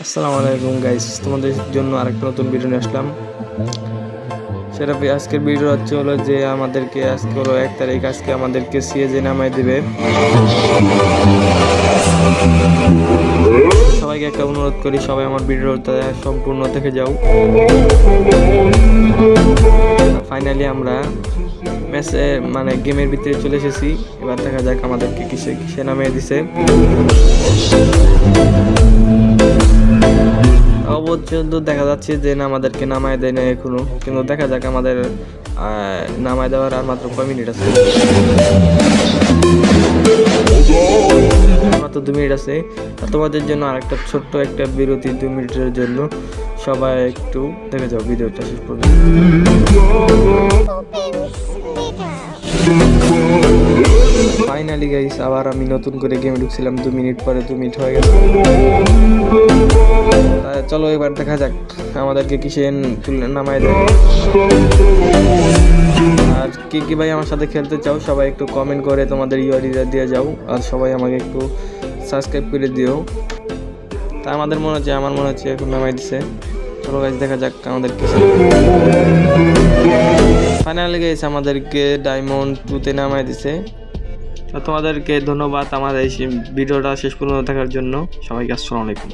আসসালামু আলাইকুম গাইস, তোমাদের জন্য আরেকটা নতুন ভিডিও নিয়ে আসলাম। সেটা আজকের ভিডিও হলো যে আমাদেরকে আজকে হলো 1 তারিখ, আজকে আমাদেরকে সিএজে নামাই দিবে। সবাইকে একটা অনুরোধ করি, সবাই আমার ভিডিওটা সম্পূর্ণ দেখে যাও। ফাইনালি আমরা ম্যাচে মানে গেমের ভিতরে চলে এসেছি। এবার দেখা যাক আমাদেরকে কিসে নামিয়ে দিছে। পর্যন্ত দেখা যাচ্ছে যে আমাদেরকে নামায় দেয় না এখনো, কিন্তু দেখা যাক আমাদের নামায় দেওয়ার আর মাত্র কয় মিনিট আছে। মাত্র 2 মিনিট আছে। তোমাদের জন্য আরেকটা ছোট্ট একটা বিরতি 2 মিনিটের জন্য। সবাই একটু দেখে যাও ভিডিওটা শেষ পর্যন্ত। ফাইনালি গাইস, আবার আমি নতুন করে গেমে ঢুকছিলাম। 2 মিনিট পরে 2 মিনিট হয়ে গেছে। চলো এবার দেখা যাক আমাদেরকে কিসে নামায় দেয়। আর কি ভাই আমার সাথে খেলতে চাও, সবাই একটু কমেন্ট করে তোমাদের ইউআইডিটা দিয়ে যাও। আর সবাই আমাকে একটু সাবস্ক্রাইব করে দিও। তা আমার মনে হচ্ছে এখন নামাই দিছে। চলো গাইস দেখা যাক আমাদের কিসে। ফাইনালি গাইস আমাদেরকে ডায়মন্ড 2-তে নামাই দিছে। তোমাদেরকে ধন্যবাদ আমার এই ভিডিওটা শেষ পর্যন্ত দেখার জন্য। সবাইকে আসসালামু আলাইকুম।